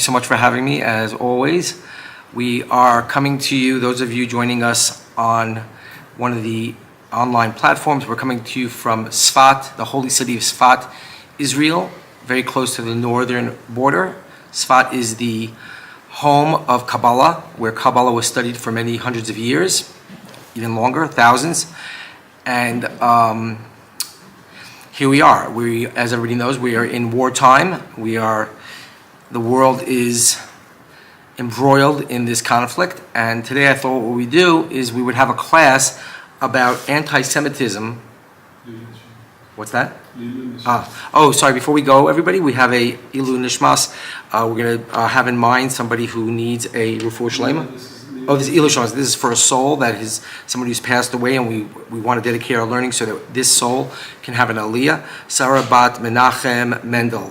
So much for having me. As always, we are coming to you, those of you joining us on one of the online platforms. We're coming to you from Sfat, the holy city of Sfat, Israel, very close to the northern border. Sfat is the home of Kaballah, where Kaballah was studied for many hundreds of years, even longer, thousands. And here we are. As everybody knows, we are in wartime. The world is embroiled in this conflict, and today I thought what we do is we would have a class about anti-Semitism. What's that? Sorry, before we go, everybody, we have a Ilu Nishmas. We're going to have in mind somebody who needs a Refuah Shlema. This is Ilu Nishmas. This is for a soul that is somebody who's passed away, and we want to dedicate our learning so that this soul can have an Aliyah. Sarah Bat Menachem Mendel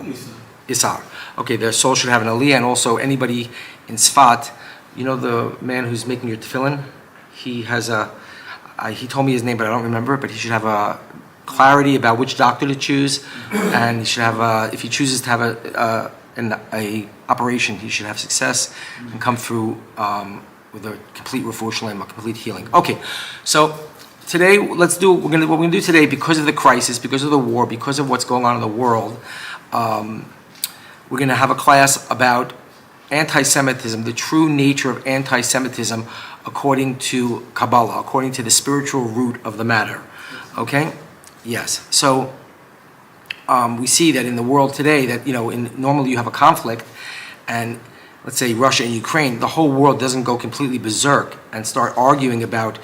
Isar. Okay, their soul should have an aliyah, and also anybody in Sfat, you know the man who's making your tefillin? He told me his name, but I don't remember, but he should have a clarity about which doctor to choose, and he should have if he chooses to have an operation, he should have success and come through with a complete refuah shlema, complete healing. Okay, so today, what we're gonna do today, because of the crisis, because of the war, because of what's going on in the world, we're going to have a class about anti-Semitism, the true nature of anti-Semitism according to Kaballah, according to the spiritual root of the matter. Okay? Yes. So we see that in the world today that, normally you have a conflict, and let's say Russia and Ukraine, the whole world doesn't go completely berserk and start arguing about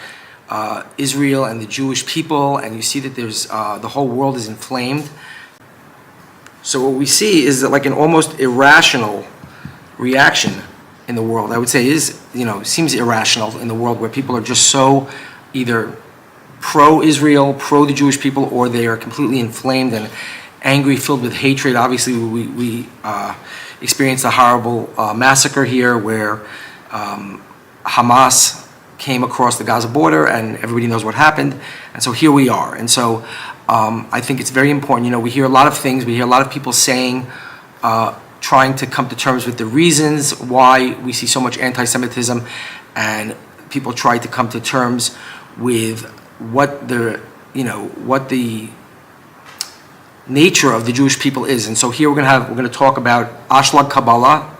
Israel and the Jewish people, and you see that there's the whole world is inflamed. So what we see is that like an almost irrational reaction in the world. I would say seems irrational in the world, where people are just so either pro-Israel, pro the Jewish people, or they are completely inflamed and angry, filled with hatred. Obviously, we experienced a horrible massacre here where Hamas came across the Gaza border, and everybody knows what happened. And so here we are. And so I think it's very important. We hear a lot of things. We hear a lot of people saying, trying to come to terms with the reasons why we see so much anti-Semitism, and people try to come to terms with what the nature of the Jewish people is. And so here we're going to talk about Alshech Kaballah.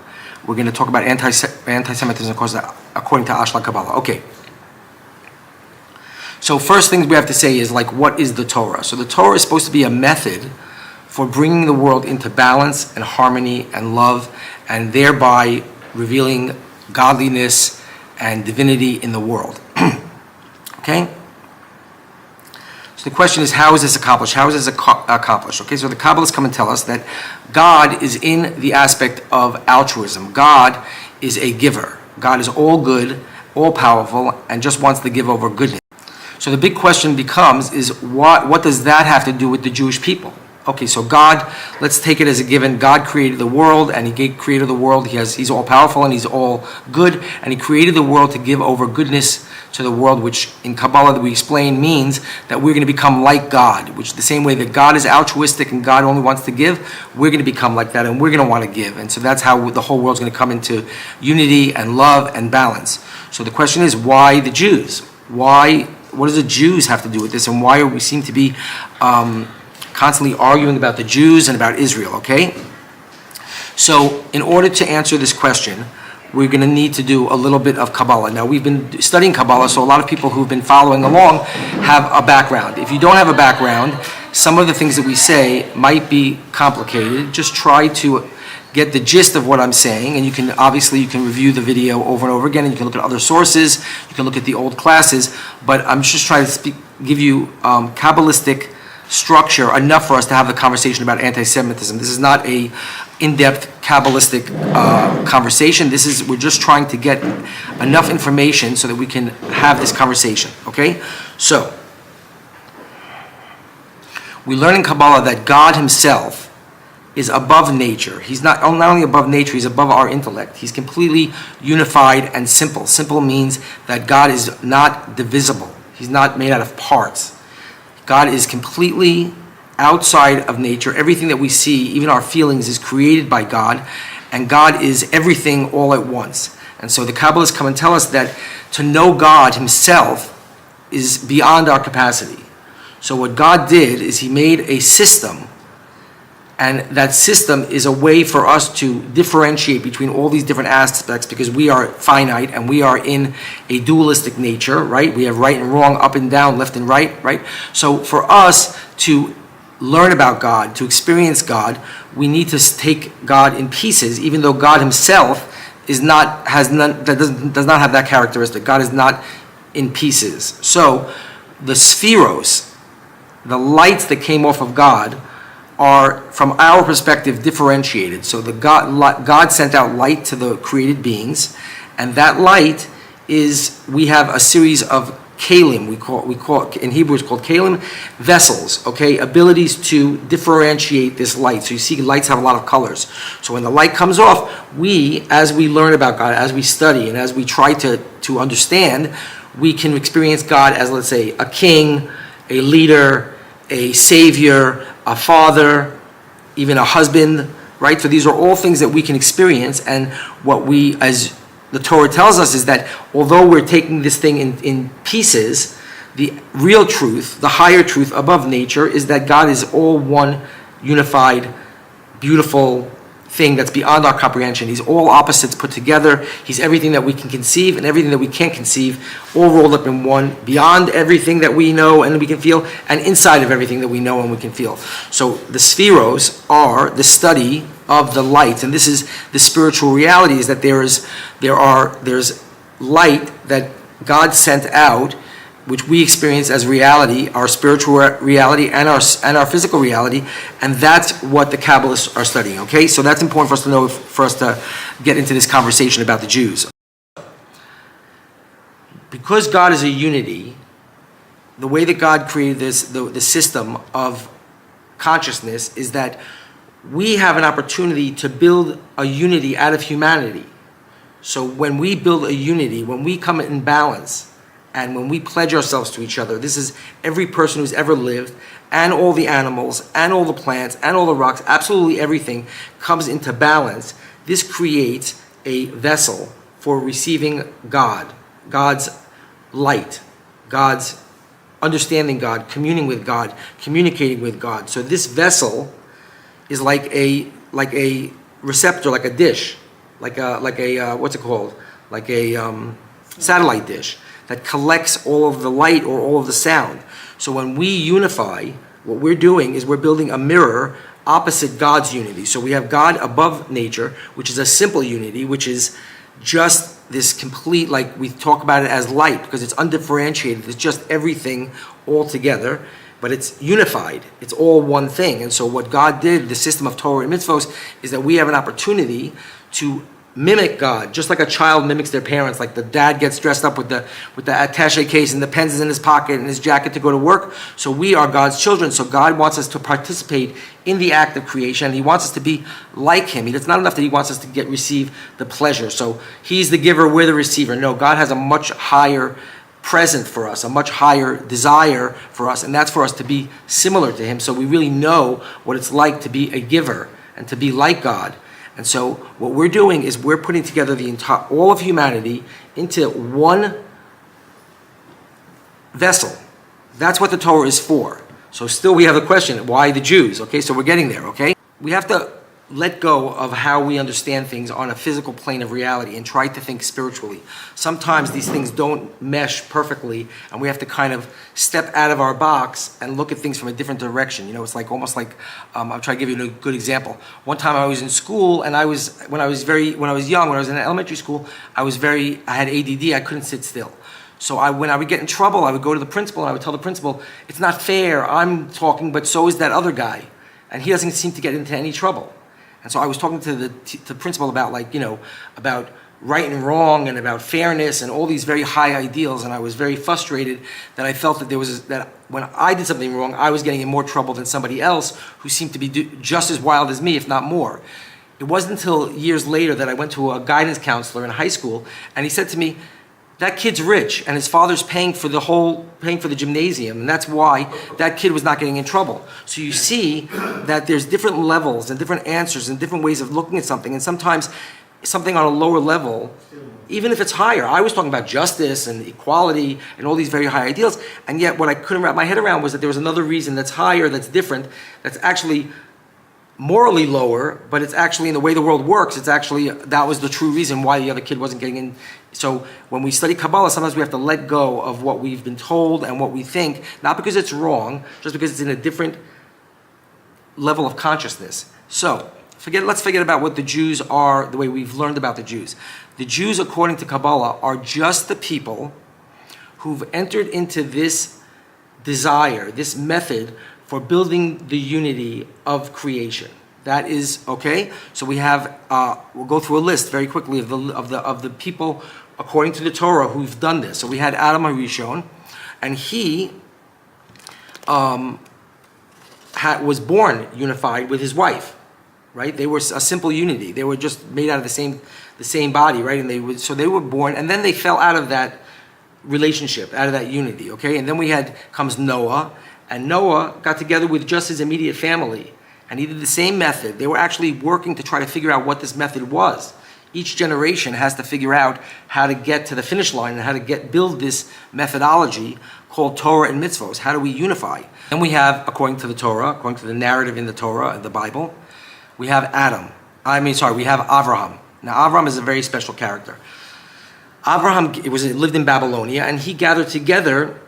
We're going to talk about anti-Semitism, of course, according to Alshech Kaballah. Okay. So first things we have to say is, what is the Torah? So the Torah is supposed to be a method for bringing the world into balance and harmony and love, and thereby revealing godliness and divinity in the world. Okay? So the question is, how is this accomplished? How is this accomplished? Okay, so the Kabbalists come and tell us that God is in the aspect of altruism. God is a giver. God is all good, all powerful, and just wants to give over goodness. So the big question becomes is, what does that have to do with the Jewish people? Okay, so God, let's take it as a given. God created the world, and He created the world. He's all powerful and He's all good, and He created the world to give over goodness to the world, which in Kabbalah that we explain means that we're going to become like God, which the same way that God is altruistic and God only wants to give, we're going to become like that, and we're going to want to give. And so that's how the whole world's going to come into unity and love and balance. So the question is, why the Jews? What does the Jews have to do with this, and why we seem to be constantly arguing about the Jews and about Israel, okay? So in order to answer this question, we're going to need to do a little bit of Kabbalah. Now, we've been studying Kabbalah, so a lot of people who've been following along have a background. If you don't have a background, some of the things that we say might be complicated. Just try to get the gist of what I'm saying, and you can review the video over and over again, and you can look at other sources, you can look at the old classes, but I'm just trying to give you Kabbalistic structure enough for us to have the conversation about anti-Semitism. This is not a in-depth Kabbalistic conversation. We're just trying to get enough information so that we can have this conversation, okay? So, we learn in Kabbalah that God Himself is above nature. He's not only above nature, He's above our intellect. He's completely unified and simple. Simple means that God is not divisible. He's not made out of parts. God is completely outside of nature. Everything that we see, even our feelings, is created by God, and God is everything all at once. And so the Kabbalists come and tell us that to know God himself is beyond our capacity. So what God did is he made a system, and that system is a way for us to differentiate between all these different aspects, because we are finite and we are in a dualistic nature, right? We have right and wrong, up and down, left and right, right? So for us to learn about God, to experience God, we need to take God in pieces, even though God himself does not have that characteristic. God is not in pieces. So the spheros, the lights that came off of God, are, from our perspective, differentiated. So God sent out light to the created beings, and that light is, we have a series of kalim, we call in Hebrew it's called kalim, vessels, okay, abilities to differentiate this light. So you see lights have a lot of colors. So when the light comes off, as we learn about God, as we study, and as we try to understand, we can experience God as, let's say, a king, a leader, a savior, a father, even a husband, right? So these are all things that we can experience, and what we, as the Torah tells us, is that although we're taking this thing in pieces, the real truth, the higher truth above nature, is that God is all one unified, beautiful thing that's beyond our comprehension. He's all opposites put together. He's everything that we can conceive and everything that we can't conceive, all rolled up in one, beyond everything that we know and we can feel, and inside of everything that we know and we can feel. So the spheros are the study of the light, and this is the spiritual reality, is that there's light that God sent out, which we experience as reality, our spiritual reality and our physical reality, and that's what the Kabbalists are studying, okay? So that's important for us to know, for us to get into this conversation about the Jews. Because God is a unity, the way that God created the system of consciousness is that we have an opportunity to build a unity out of humanity. So when we build a unity, when we come in balance, and when we pledge ourselves to each other, this is every person who's ever lived, and all the animals, and all the plants, and all the rocks, absolutely everything comes into balance. This creates a vessel for receiving God, God's light, God's understanding God, communing with God, communicating with God. So this vessel is like a receptor, like a dish, like a what's it called? Like a satellite dish that collects all of the light or all of the sound. So when we unify, what we're doing is we're building a mirror opposite God's unity. So we have God above nature, which is a simple unity, which is just this complete, like we talk about it as light, because it's undifferentiated. It's just everything all together, but it's unified. It's all one thing. And so what God did, the system of Torah and mitzvos, is that we have an opportunity to mimic God, just like a child mimics their parents. Like the dad gets dressed up with the attaché case and the pens is in his pocket and his jacket to go to work. So we are God's children. So God wants us to participate in the act of creation. He wants us to be like him. It's not enough that he wants us to receive the pleasure. So he's the giver, we're the receiver. No, God has a much higher present for us, a much higher desire for us, and that's for us to be similar to him. So we really know what it's like to be a giver and to be like God. And so what we're doing is we're putting together all of humanity into one vessel. That's what the Torah is for. So still we have the question, why the Jews? Okay, so we're getting there, okay? We have to let go of how we understand things on a physical plane of reality and try to think spiritually. Sometimes these things don't mesh perfectly, and we have to kind of step out of our box and look at things from a different direction. You know, it's like almost like I'll try to give you a good example. One time I was in school, and when I was in elementary school, I had ADD. I couldn't sit still. So when I would get in trouble, I would go to the principal and I would tell the principal, "It's not fair. I'm talking, but so is that other guy, and he doesn't seem to get into any trouble." And so I was talking to the principal about about right and wrong and about fairness and all these very high ideals, and I was very frustrated that I felt that when I did something wrong, I was getting in more trouble than somebody else who seemed to be just as wild as me, if not more. It wasn't until years later that I went to a guidance counselor in high school, and he said to me, that kid's rich and his father's paying for the gymnasium, and that's why that kid was not getting in trouble. So you see that there's different levels and different answers and different ways of looking at something, and sometimes something on a lower level, even if it's higher. I was talking about justice and equality and all these very high ideals, and yet what I couldn't wrap my head around was that there was another reason that's higher, that's different, that's actually morally lower, but it's actually in the way the world works, it's actually, that was the true reason why the other kid wasn't getting in. So when we study Kabbalah, sometimes we have to let go of what we've been told and what we think, not because it's wrong, just because it's in a different level of consciousness. So let's forget about what the Jews are, the way we've learned about the Jews. The Jews, according to Kabbalah, are just the people who've entered into this desire, this method for building the unity of creation. That is okay. So we have. We'll go through a list very quickly of the people according to the Torah who've done this. So we had Adam HaRishon, and he was born unified with his wife. Right? They were a simple unity. They were just made out of the same body, right? And they were born, and then they fell out of that relationship, out of that unity. Okay, and then comes Noah. And Noah got together with just his immediate family, and he did the same method. They were actually working to try to figure out what this method was. Each generation has to figure out how to get to the finish line and how to build this methodology called Torah and mitzvos. How do we unify? And we have, according to the Torah, according to the narrative in the Torah, the Bible, we have we have Abraham. Now, Abraham is a very special character. Abraham lived in Babylonia, and he gathered together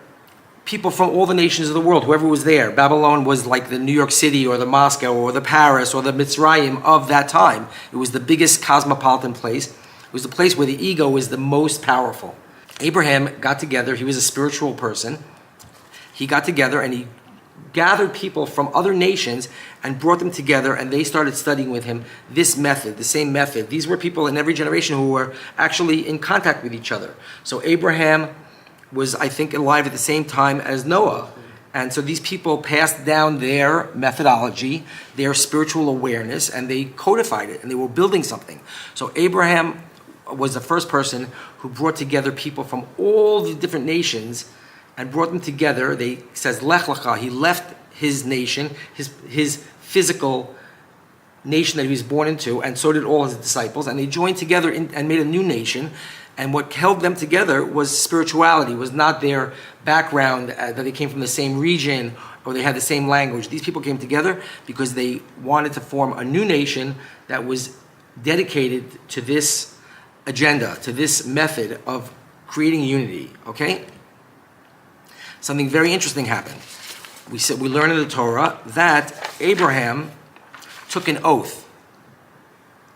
people from all the nations of the world, whoever was there. Babylon was like the New York City or the Moscow or the Paris or the Mitzrayim of that time. It was the biggest cosmopolitan place. It was the place where the ego was the most powerful. Abraham got together. He was a spiritual person. He got together and he gathered people from other nations and brought them together, and they started studying with him this method, the same method. These were people in every generation who were actually in contact with each other. So Abraham was, I think, alive at the same time as Noah. And so these people passed down their methodology, their spiritual awareness, and they codified it, and they were building something. So Abraham was the first person who brought together people from all the different nations and brought them together. It says, Lech Lecha, he left his nation, his physical nation that he was born into, and so did all his disciples, and they joined together and made a new nation. And what held them together was spirituality, was not their background, that they came from the same region or they had the same language. These people came together because they wanted to form a new nation that was dedicated to this agenda, to this method of creating unity, okay? Something very interesting happened. We learn in the Torah that Abraham took an oath.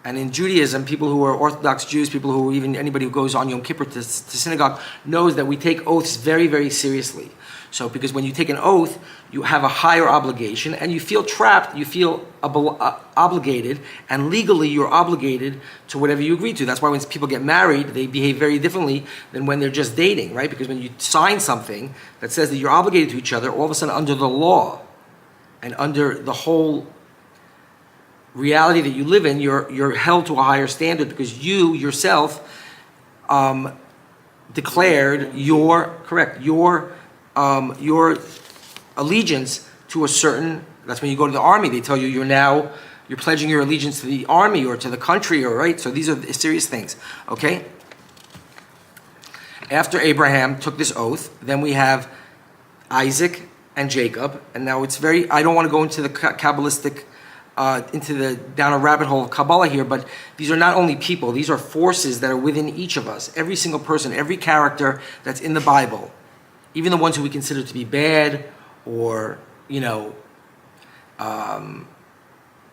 And in Judaism, people who are Orthodox Jews, people who even anybody who goes on Yom Kippur to synagogue knows that we take oaths very, very seriously. So because when you take an oath, you have a higher obligation and you feel trapped, you feel obligated, and legally you're obligated to whatever you agree to. That's why when people get married, they behave very differently than when they're just dating, right? Because when you sign something that says that you're obligated to each other, all of a sudden under the law and under the whole reality that you live in, you're held to a higher standard because you yourself declared your allegiance to a certain. That's when you go to the army. They tell you you're pledging your allegiance to the army or to the country, or right. So these are serious things. Okay. After Abraham took this oath, then we have Isaac and Jacob, and now it's very. I don't want to go into the Kabbalistic. Down a rabbit hole of Kabbalah here, but these are not only people, these are forces that are within each of us. Every single person, every character that's in the Bible, even the ones who we consider to be bad or,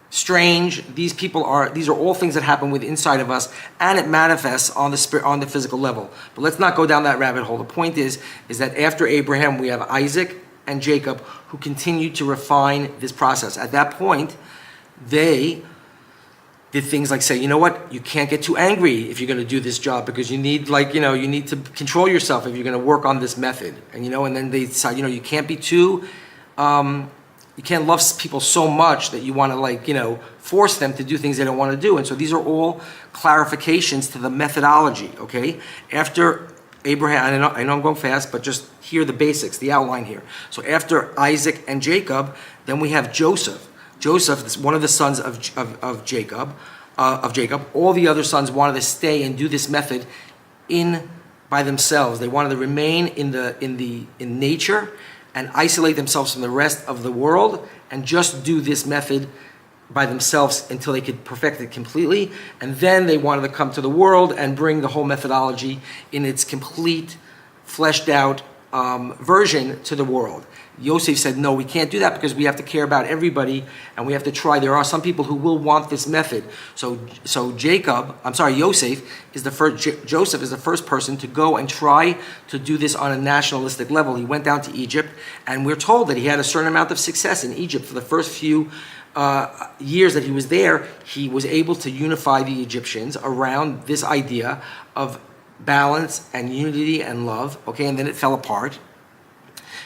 strange, these are all things that happen within inside of us, and it manifests on the physical level. But let's not go down that rabbit hole. The point is that after Abraham, we have Isaac and Jacob who continue to refine this process. At that point, they did things like say, you know what, you can't get too angry if you're going to do this job because you need to control yourself if you're going to work on this method. And then they decide, you can't be too, you can't love people so much that you want to force them to do things they don't want to do. And so these are all clarifications to the methodology, okay? After Abraham, I know I'm going fast, but just hear the basics, the outline here. So after Isaac and Jacob, then we have Joseph. Joseph is one of the sons of Jacob. All the other sons wanted to stay and do this method by themselves. They wanted to remain in nature and isolate themselves from the rest of the world and just do this method by themselves until they could perfect it completely. And then they wanted to come to the world and bring the whole methodology in its complete, fleshed out version to the world. Yosef said, no, we can't do that because we have to care about everybody and we have to try. There are some people who will want this method. So Joseph is the first person to go and try to do this on a nationalistic level. He went down to Egypt, and we're told that he had a certain amount of success in Egypt. For the first few years that he was there, he was able to unify the Egyptians around this idea of balance and unity and love, okay, and then it fell apart.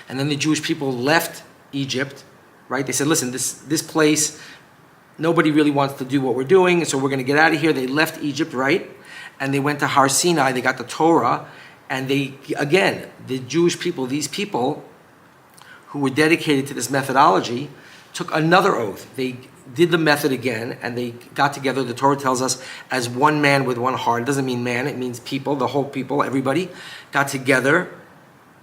And then the Jewish people left Egypt, right? They said, listen, this place, nobody really wants to do what we're doing, so we're going to get out of here. They left Egypt, right? And they went to Har Sinai, they got the Torah, and the Jewish people, these people who were dedicated to this methodology, took another oath. They did the method again, and they got together. The Torah tells us as one man with one heart. It doesn't mean man, it means people, the whole people, everybody got together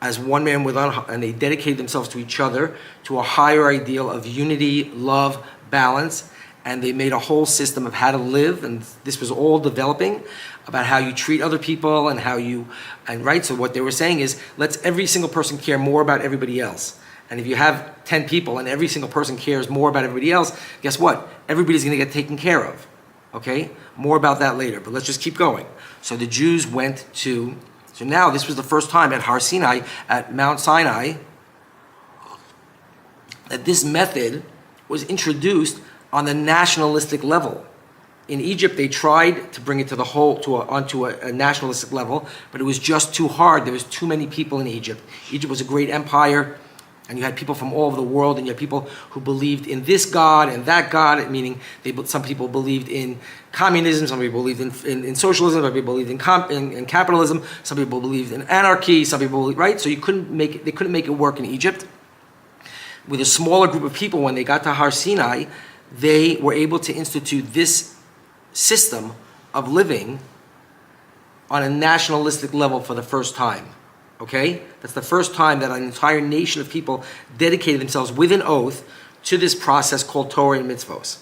as one man with one heart, and they dedicated themselves to each other, to a higher ideal of unity, love, balance, and they made a whole system of how to live, and this was all developing about how you treat other people so what they were saying is, let's every single person care more about everybody else. And if you have 10 people and every single person cares more about everybody else, guess what? Everybody's going to get taken care of. Okay? More about that later, but let's just keep going. So the Jews so now this was the first time at Har Sinai, at Mount Sinai, that this method was introduced on the nationalistic level. In Egypt, they tried to bring it onto a nationalistic level, but it was just too hard. There was too many people in Egypt. Egypt was a great empire, and you had people from all over the world, and you had people who believed in this God and that God, meaning some people believed in communism, some people believed in socialism, some people believed in capitalism, some people believed in anarchy, some people believed, right? So they couldn't make it work in Egypt. With a smaller group of people, when they got to Har Sinai, they were able to institute this system of living on a nationalistic level for the first time. Okay? That's the first time that an entire nation of people dedicated themselves with an oath to this process called Torah and mitzvos.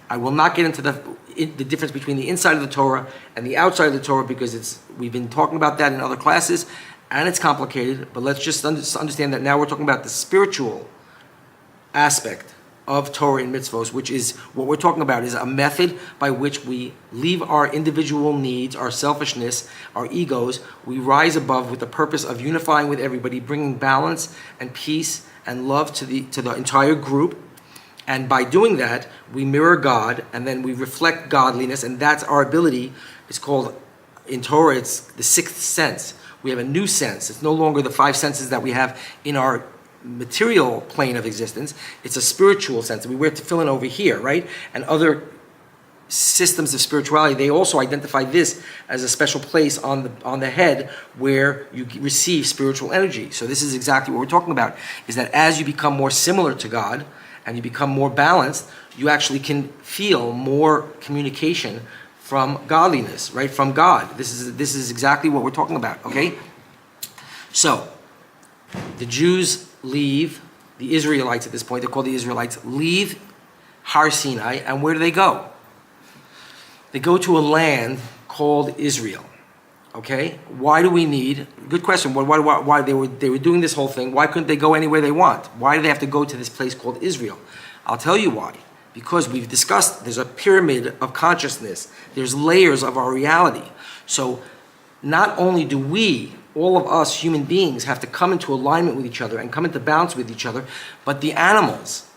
I will not get into the difference between the inside of the Torah and the outside of the Torah because we've been talking about that in other classes and it's complicated, but let's just understand that now we're talking about the spiritual aspect of Torah and mitzvos, which is what we're talking about, is a method by which we leave our individual needs, our selfishness, our egos. We rise above with the purpose of unifying with everybody, bringing balance and peace and love to the entire group. And by doing that, we mirror God, and then we reflect godliness, and that's our ability. It's called, in Torah, it's the sixth sense. We have a new sense. It's no longer the five senses that we have in our material plane of existence. It's a spiritual sense. We wear tefillin over here, right? And other systems of spirituality, they also identify this as a special place on the head where you receive spiritual energy. So this is exactly what we're talking about, is that as you become more similar to God and you become more balanced, you actually can feel more communication from godliness, right? From God. This is exactly what we're talking about, okay? So the Jews leave, the Israelites at this point, they're called the Israelites, leave Har Sinai, and where do they go? They go to a land called Israel. Okay? Why do we need, good question, why they were doing this whole thing, why couldn't they go anywhere they want? Why do they have to go to this place called Israel? I'll tell you why. Because we've discussed, there's a pyramid of consciousness, there's layers of our reality. So not only do we, all of us human beings, have to come into alignment with each other and come into balance with each other, but the animals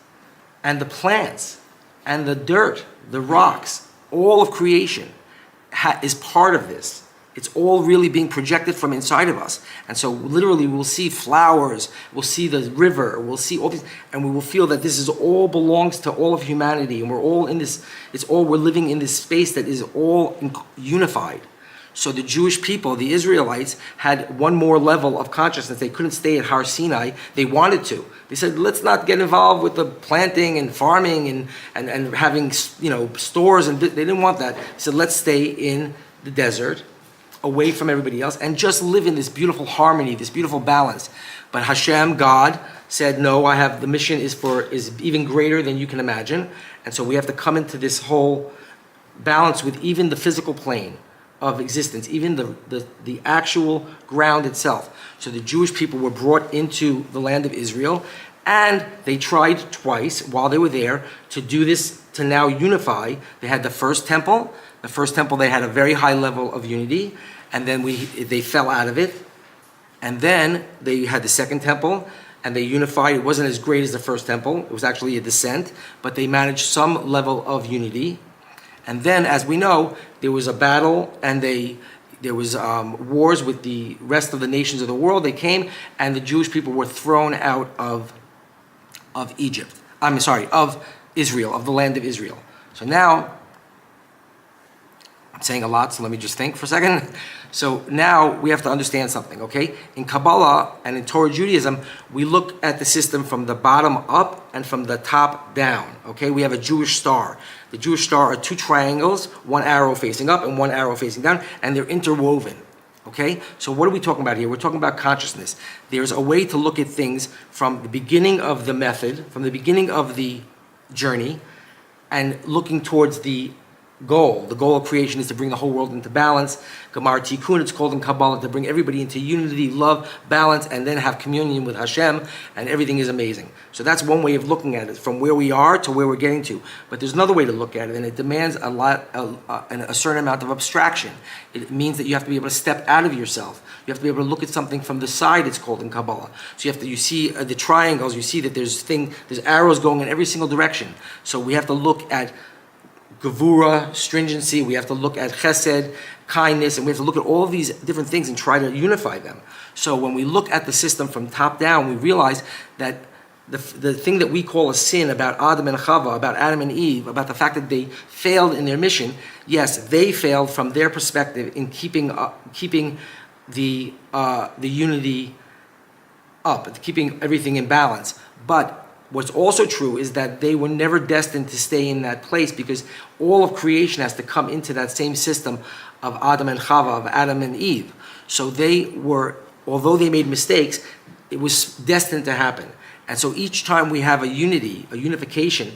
and the plants and the dirt, the rocks, all of creation is part of this. It's all really being projected from inside of us. And so literally we'll see flowers, we'll see the river, we'll see all these, and we will feel that this is all belongs to all of humanity, and we're all in this, we're living in this space that is all unified. So the Jewish people, the Israelites, had one more level of consciousness. They couldn't stay at Har Sinai. They wanted to. They said, let's not get involved with the planting and farming and having, stores. And they didn't want that. They said, let's stay in the desert, away from everybody else, and just live in this beautiful harmony, this beautiful balance. But Hashem, God, said, no, the mission is even greater than you can imagine. And so we have to come into this whole balance with even the physical plane of existence, even the actual ground itself. So the Jewish people were brought into the land of Israel, and they tried twice while they were there to do this, to now unify. They had the first temple. The first temple, they had a very high level of unity, and then they fell out of it. And then they had the second temple, and they unified. It wasn't as great as the first temple. It was actually a descent, but they managed some level of unity. And then, as we know, there was a battle, and there was wars with the rest of the nations of the world. They came, and the Jewish people were thrown out of Egypt. Of Israel, of the land of Israel. So now, I'm saying a lot, so let me just think for a second. So now we have to understand something, okay? In Kaballah and in Torah Judaism, we look at the system from the bottom up and from the top down, okay? We have a Jewish star. The Jewish star are two triangles, one arrow facing up and one arrow facing down, and they're interwoven, okay? So what are we talking about here? We're talking about consciousness. There's a way to look at things from the beginning of the method, from the beginning of the journey, and looking towards the goal. The goal of creation is to bring the whole world into balance. Gamar Tikkun, it's called in Kabbalah, to bring everybody into unity, love, balance, and then have communion with Hashem, and everything is amazing. So that's one way of looking at it, from where we are to where we're getting to. But there's another way to look at it, and it demands a certain amount of abstraction. It means that you have to be able to step out of yourself. You have to be able to look at something from the side, it's called in Kabbalah. So you see the triangles, you see that there's arrows going in every single direction. So we have to look at Gevura, stringency, we have to look at chesed, kindness, and we have to look at all of these different things and try to unify them. So when we look at the system from top down, we realize that the thing that we call a sin about Adam and Chava, about Adam and Eve, about the fact that they failed in their mission, yes, they failed from their perspective in keeping the unity up, keeping everything in balance. But what's also true is that they were never destined to stay in that place, because all of creation has to come into that same system of Adam and Chava, of Adam and Eve. So they were, although they made mistakes, it was destined to happen. And so each time we have a unification,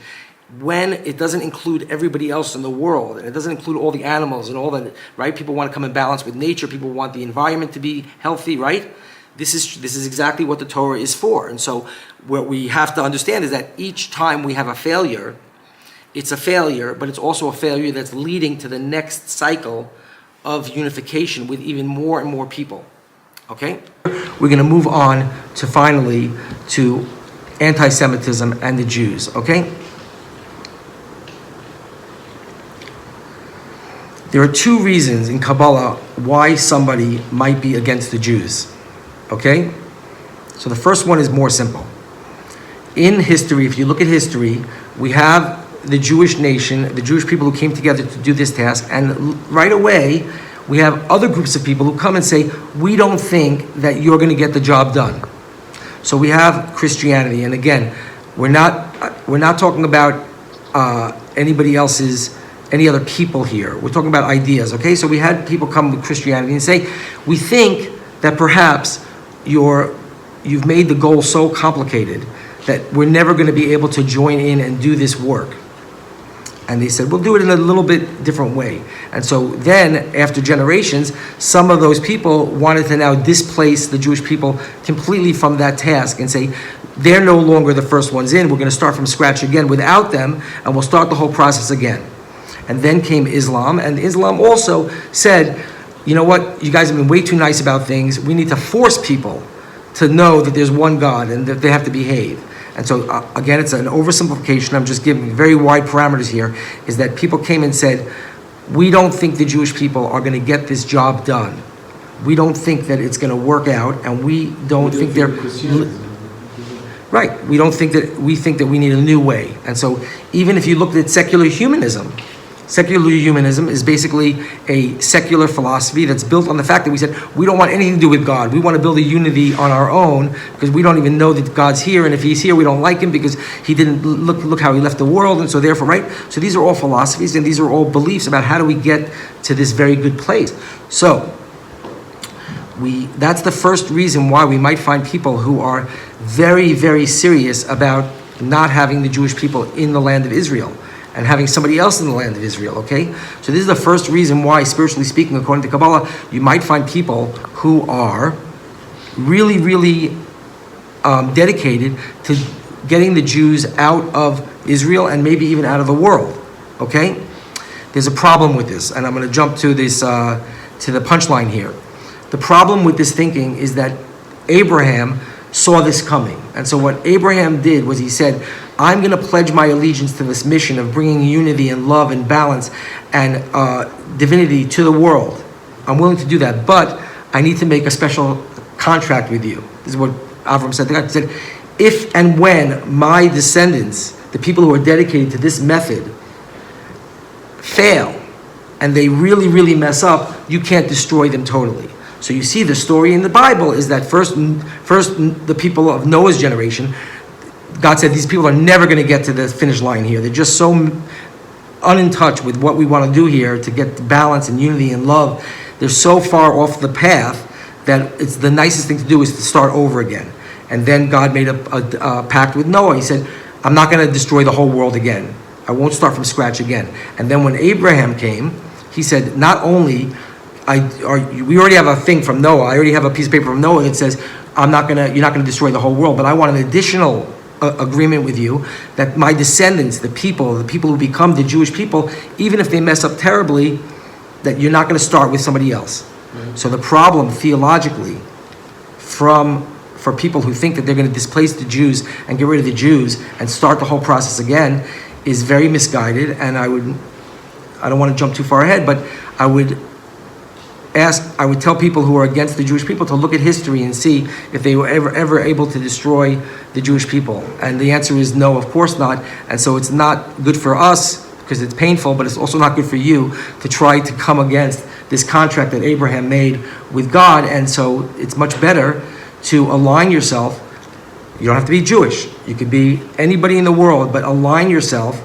when it doesn't include everybody else in the world, and it doesn't include all the animals and all that, right? People want to come in balance with nature. People want the environment to be healthy, right? This is exactly what the Torah is for. And so what we have to understand is that each time we have a failure, it's a failure, but it's also a failure that's leading to the next cycle of unification with even more and more people. Okay? We're going to move on to finally to anti-Semitism and the Jews. Okay? There are two reasons in Kabbalah why somebody might be against the Jews. Okay? So the first one is more simple. In history, if you look at history, we have the Jewish nation, the Jewish people who came together to do this task, and right away, we have other groups of people who come and say, we don't think that you're going to get the job done. So we have Christianity, and again, we're not talking about any other people here. We're talking about ideas, okay? So we had people come with Christianity and say, we think that perhaps you've made the goal so complicated that we're never going to be able to join in and do this work. And they said, we'll do it in a little bit different way. And so then, after generations, some of those people wanted to now displace the Jewish people completely from that task and say, they're no longer the first ones in, we're going to start from scratch again without them, and we'll start the whole process again. And then came Islam, and Islam also said, you know what, you guys have been way too nice about things. We need to force people to know that there's one God and that they have to behave. And so, again, it's an oversimplification. I'm just giving very wide parameters here, is that people came and said, we don't think the Jewish people are going to get this job done. We don't think that it's going to work out, and we don't think they're... Right. We think that we need a new way. And so even if you looked at secular humanism, Secular humanism is basically a secular philosophy that's built on the fact that we said we don't want anything to do with God. We want to build a unity on our own because we don't even know that God's here, and if He's here, we don't like Him because He didn't look how He left the world, and so therefore, right? So these are all philosophies and these are all beliefs about how do we get to this very good place. So that's the first reason why we might find people who are very, very serious about not having the Jewish people in the land of Israel and having somebody else in the land of Israel, okay? So this is the first reason why, spiritually speaking, according to Kaballah, you might find people who are really, really dedicated to getting the Jews out of Israel and maybe even out of the world, okay? There's a problem with this, and I'm going to jump to this, to the punchline here. The problem with this thinking is that Abraham saw this coming. And so what Abraham did was he said, I'm going to pledge my allegiance to this mission of bringing unity and love and balance and divinity to the world. I'm willing to do that, but I need to make a special contract with you. This is what Avram said to God. He said, if and when my descendants, the people who are dedicated to this method, fail and they really, really mess up, you can't destroy them totally. So you see the story in the Bible is that first the people of Noah's generation, God said these people are never going to get to the finish line here. They're just so in touch with what we want to do here to get balance and unity and love. They're so far off the path that it's the nicest thing to do is to start over again. And then God made a pact with Noah. He said, I'm not going to destroy the whole world again. I won't start from scratch again. And then when Abraham came, he said, not only we already have a thing from Noah. I already have a piece of paper from Noah that says, you're not gonna destroy the whole world, but I want an additional agreement with you that my descendants, the people who become the Jewish people, even if they mess up terribly, that you're not gonna start with somebody else. Mm-hmm. So the problem theologically for people who think that they're gonna displace the Jews and get rid of the Jews and start the whole process again is very misguided, and I don't want to jump too far ahead, but I would tell people who are against the Jewish people to look at history and see if they were ever able to destroy the Jewish people. And the answer is no, of course not. And so it's not good for us because it's painful, but it's also not good for you to try to come against this contract that Abraham made with God. And so it's much better to align yourself. You don't have to be Jewish. You could be anybody in the world, but align yourself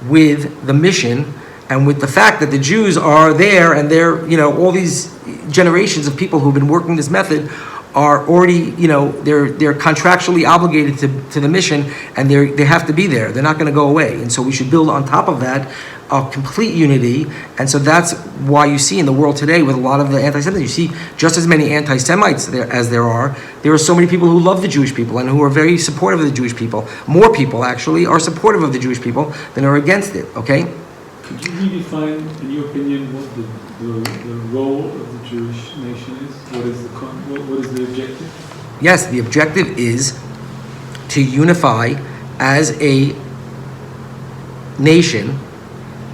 with the mission and with the fact that the Jews are there and they're, all these generations of people who've been working this method are already, they're contractually obligated to the mission and they have to be there. They're not going to go away. And so we should build on top of that a complete unity. And so that's why you see in the world today with a lot of the anti-Semites, you see just as many anti-Semites as there are so many people who love the Jewish people and who are very supportive of the Jewish people. More people actually are supportive of the Jewish people than are against it, okay? Could you redefine, in your opinion, what the role of the Jewish nation is? What is the objective? Yes, the objective is to unify as a nation,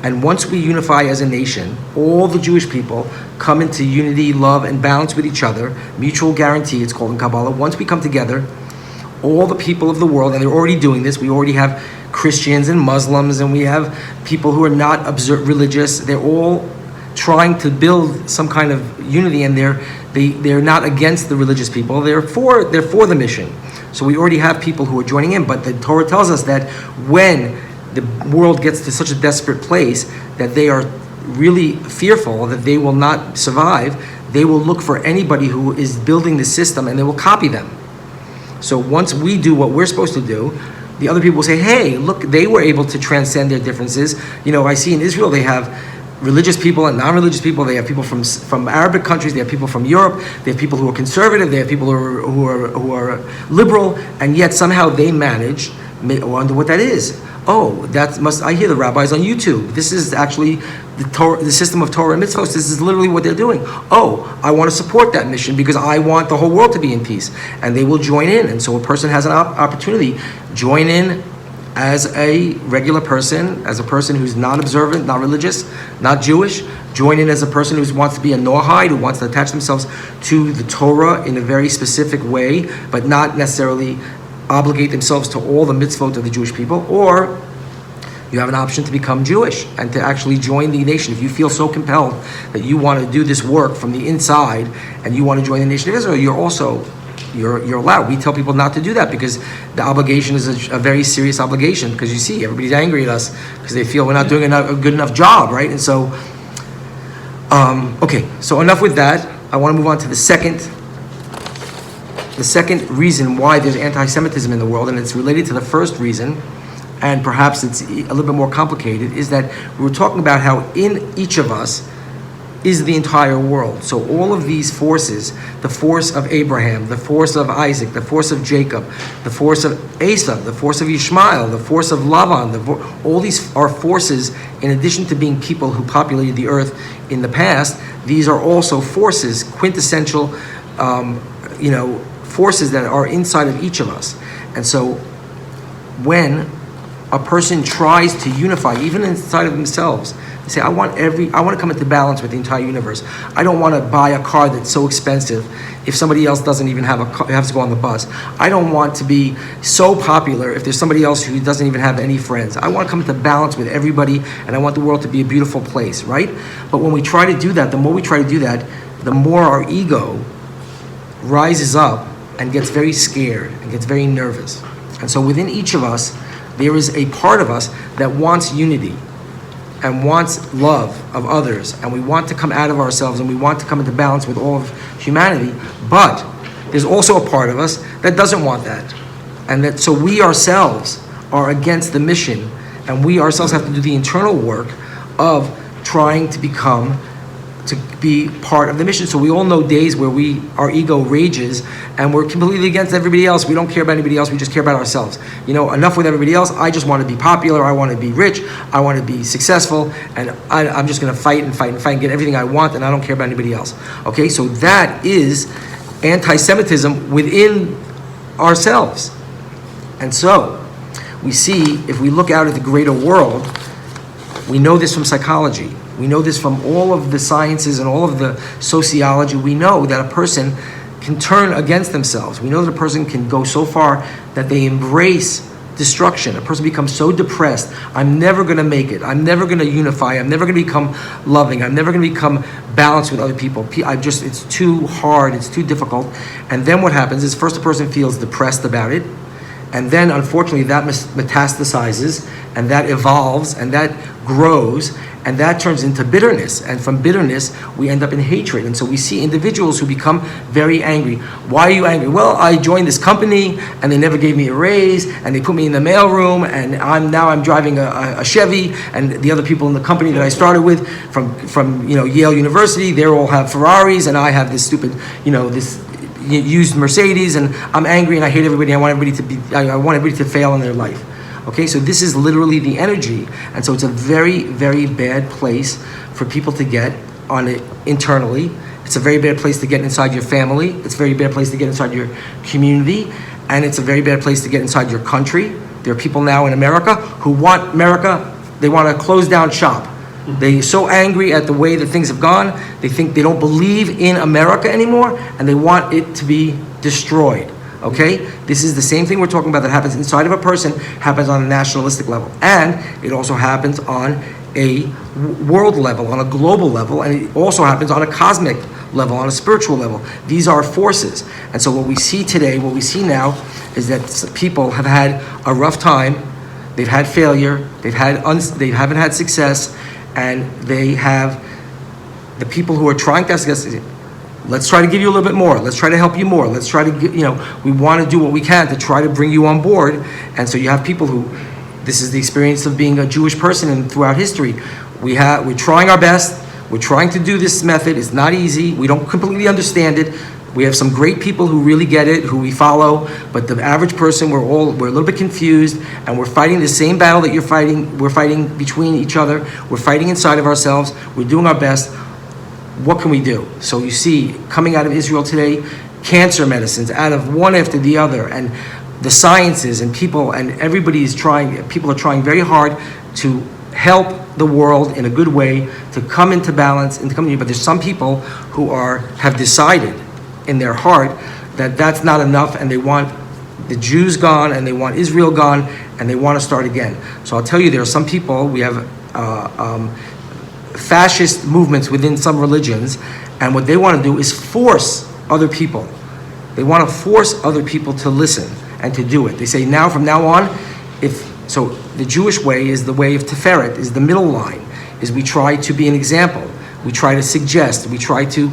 and once we unify as a nation, all the Jewish people come into unity, love, and balance with each other, mutual guarantee, it's called in Kaballah. Once we come together, all the people of the world, and they're already doing this, we already have Christians and Muslims, and we have people who are not religious. They're all trying to build some kind of unity, and they're not against the religious people. They're for the mission. So we already have people who are joining in. But the Torah tells us that when the world gets to such a desperate place that they are really fearful that they will not survive, they will look for anybody who is building the system and they will copy them. So once we do what we're supposed to do, the other people will say, hey, look, they were able to transcend their differences. I see in Israel they have religious people and non-religious people. They have people from Arabic countries. They have people from Europe. They have people who are conservative. They have people who are liberal, and yet somehow they manage. I wonder what that is. I hear the rabbis on YouTube. This is actually the system of Torah and mitzvot. This is literally what they're doing. I want to support that mission because I want the whole world to be in peace. And they will join in. And so a person has an opportunity, join in as a regular person, as a person who's not observant, not religious, not Jewish. Join in as a person who wants to be a Noahide, who wants to attach themselves to the Torah in a very specific way, but not necessarily obligate themselves to all the mitzvot of the Jewish people, or You have an option to become Jewish and to actually join the nation. If you feel so compelled that you want to do this work from the inside and you want to join the nation of Israel, you're allowed. We tell people not to do that because the obligation is a very serious obligation, because you see, everybody's angry at us because they feel we're not doing a good enough job, right? And so, okay, so enough with that. I want to move on to the second reason why there's anti-Semitism in the world, and it's related to the first reason, and perhaps it's a little bit more complicated, is that we were talking about how in each of us is the entire world. So all of these forces, the force of Abraham, the force of Isaac, the force of Jacob, the force of Esau, the force of Ishmael, the force of Lavan, all these are forces, in addition to being people who populated the earth in the past, these are also forces, quintessential, forces that are inside of each of us. And so when a person tries to unify, even inside of themselves, they say, I want to come into balance with the entire universe. I don't want to buy a car that's so expensive if somebody else doesn't even have a car, has to go on the bus. I don't want to be so popular if there's somebody else who doesn't even have any friends. I want to come into balance with everybody, and I want the world to be a beautiful place, right? But when we try to do that, the more we try to do that, the more our ego rises up and gets very scared and gets very nervous. And so within each of us, there is a part of us that wants unity and wants love of others, and we want to come out of ourselves and we want to come into balance with all of humanity. But there's also a part of us that doesn't want that, and that so we ourselves are against the mission, and we ourselves have to do the internal work of trying to be part of the mission. So we all know days where our ego rages and we're completely against everybody else. We don't care about anybody else. We just care about ourselves. Enough with everybody else. I just want to be popular. I want to be rich. I want to be successful. And I'm just going to fight and get everything I want, and I don't care about anybody else. Okay, so that is anti-Semitism within ourselves. And so we see, if we look out at the greater world, we know this from psychology. We know this from all of the sciences and all of the sociology. We know that a person can turn against themselves. We know that a person can go so far that they embrace destruction. A person becomes so depressed. I'm never going to make it. I'm never going to unify. I'm never going to become loving. I'm never going to become balanced with other people. It's too hard. It's too difficult. And then what happens is, first a person feels depressed about it. And then, unfortunately, that metastasizes, and that evolves, and that grows, and that turns into bitterness. And from bitterness, we end up in hatred. And so we see individuals who become very angry. Why are you angry? Well, I joined this company, and they never gave me a raise, and they put me in the mailroom, and I'm driving a Chevy, and the other people in the company that I started with from Yale University, they all have Ferraris, and I have this stupid, this used Mercedes, and I'm angry and I hate everybody. I want everybody to fail in their life. Okay, so this is literally the energy, and so it's a very, very bad place for people to get on it internally. It's a very bad place to get inside your family. It's a very bad place to get inside your community, and it's a very bad place to get inside your country. There are people now in America who want America. They want to close down shop. They're so angry at the way that things have gone. They think they don't believe in America anymore, and they want it to be destroyed. Okay? This is the same thing we're talking about that happens inside of a person, happens on a nationalistic level. And it also happens on a world level, on a global level, and it also happens on a cosmic level, on a spiritual level. These are forces. And so what we see today, what we see now, is that people have had a rough time. They've had failure. They haven't had success. And they have the people who are trying to ask us, let's try to give you a little bit more. Let's try to help you more. Let's try to we want to do what we can to try to bring you on board. And so you have people who, this is the experience of being a Jewish person and throughout history. We're trying our best. We're trying to do this method. It's not easy. We don't completely understand it. We have some great people who really get it, who we follow, but the average person, we're a little bit confused, and we're fighting the same battle that you're fighting. We're fighting between each other. We're fighting inside of ourselves. We're doing our best. What can we do? So you see, coming out of Israel today, cancer medicines out of one after the other, and the sciences and people, and everybody is trying, people are trying very hard to help the world in a good way, to come into balance, but there's some people who have decided in their heart that that's not enough, and they want the Jews gone and they want Israel gone and they want to start again. So I'll tell you, there are some people, we have fascist movements within some religions, and what they want to do is force other people. They want to force other people to listen and to do it. They say from now on, so the Jewish way is the way of Tiferet, is the middle line, is we try to be an example. We try to suggest, we try to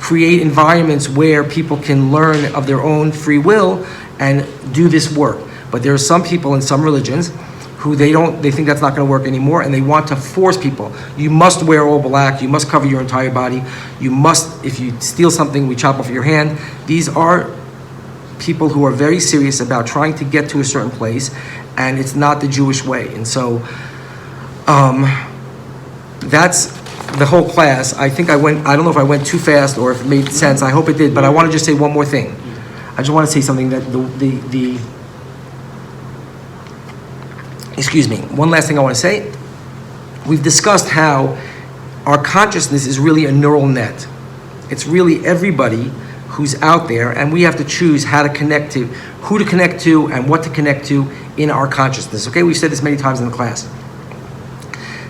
create environments where people can learn of their own free will and do this work. But there are some people in some religions who they think that's not going to work anymore, and they want to force people. You must wear all black, you must cover your entire body, you must, if you steal something, we chop off your hand. These are people who are very serious about trying to get to a certain place, and it's not the Jewish way. And so that's the whole class. I think I don't know if I went too fast or if it made sense. I hope it did, but I want to just say one more thing. I just want to say something that one last thing I want to say. We've discussed how our consciousness is really a neural net. It's really everybody who's out there, and we have to choose how to connect to, who to connect to, and what to connect to in our consciousness. Okay, we've said this many times in the class.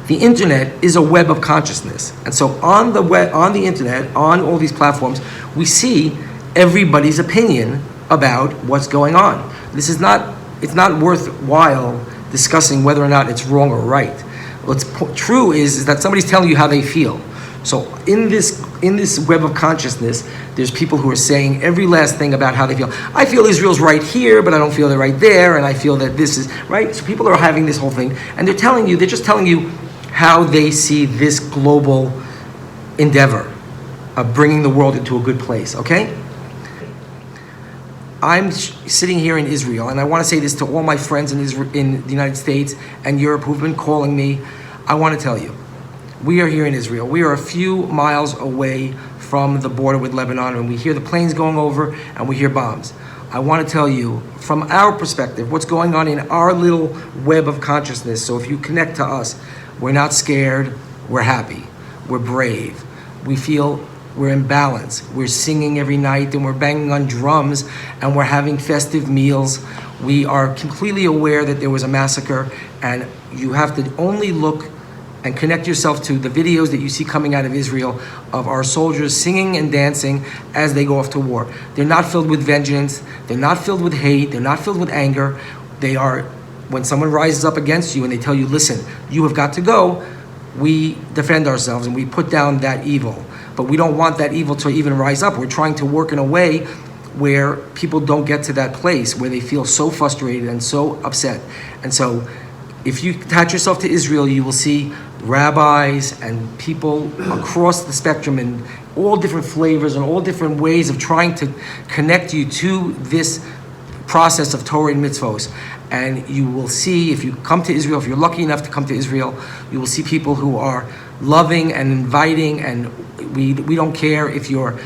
The internet is a web of consciousness, and so on the web, on the internet, on all these platforms, we see everybody's opinion about what's going on. It's not worthwhile discussing whether or not it's wrong or right. What's true is that somebody's telling you how they feel. So in this web of consciousness, there's people who are saying every last thing about how they feel. I feel Israel's right here, but I don't feel they're right there, and I feel that this is right. So people are having this whole thing, and they're just telling you how they see this global endeavor of bringing the world into a good place, okay? I'm sitting here in Israel, and I want to say this to all my friends in the United States and Europe who've been calling me. I want to tell you, we are here in Israel. We are a few miles away from the border with Lebanon, and we hear the planes going over, and we hear bombs. I want to tell you, from our perspective, what's going on in our little web of consciousness. So if you connect to us, we're not scared, we're happy, we're brave, we feel we're in balance, we're singing every night, and we're banging on drums, and we're having festive meals. We are completely aware that there was a massacre, and you have to only look and connect yourself to the videos that you see coming out of Israel of our soldiers singing and dancing as they go off to war. They're not filled with vengeance, they're not filled with hate, they're not filled with anger. They are, when someone rises up against you and they tell you, listen, you have got to go, we defend ourselves and we put down that evil. But we don't want that evil to even rise up. We're trying to work in a way where people don't get to that place where they feel so frustrated and so upset. And so if you attach yourself to Israel, you will see rabbis and people across the spectrum in all different flavors and all different ways of trying to connect you to this process of Torah and mitzvos. And you will see, if you come to Israel, if you're lucky enough to come to Israel, you will see people who are loving and inviting, and we don't care if you're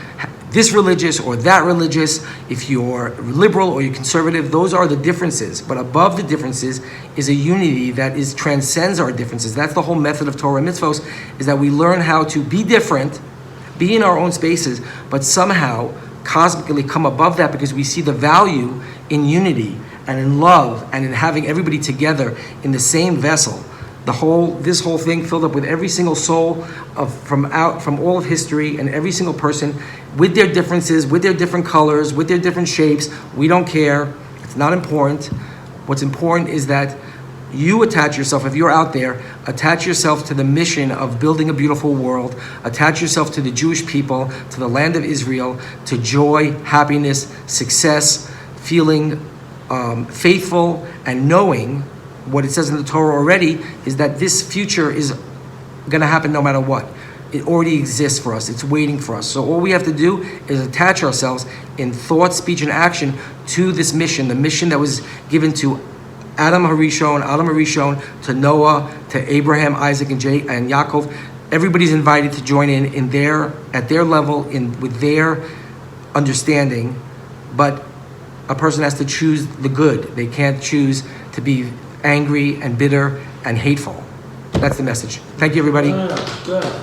this religious or that religious, if you're liberal or you're conservative. Those are the differences. But above the differences is a unity that transcends our differences. That's the whole method of Torah and mitzvos, is that we learn how to be different, be in our own spaces, but somehow cosmically come above that, because we see the value in unity and in love and in having everybody together in the same vessel. This whole thing filled up with every single soul from all of history, and every single person with their differences, with their different colors, with their different shapes. We don't care. It's not important. What's important is that you attach yourself, if you're out there, attach yourself to the mission of building a beautiful world, attach yourself to the Jewish people, to the land of Israel, to joy, happiness, success, feeling faithful, and knowing what it says in the Torah already is that this future is going to happen no matter what. It already exists for us. It's waiting for us. So all we have to do is attach ourselves in thought, speech, and action to this mission, the mission that was given to Adam Harishon, to Noah, to Abraham, Isaac, and Yaakov. Everybody's invited to join in at their level, with their understanding, but a person has to choose the good. They can't choose to be angry and bitter and hateful. That's the message. Thank you, everybody.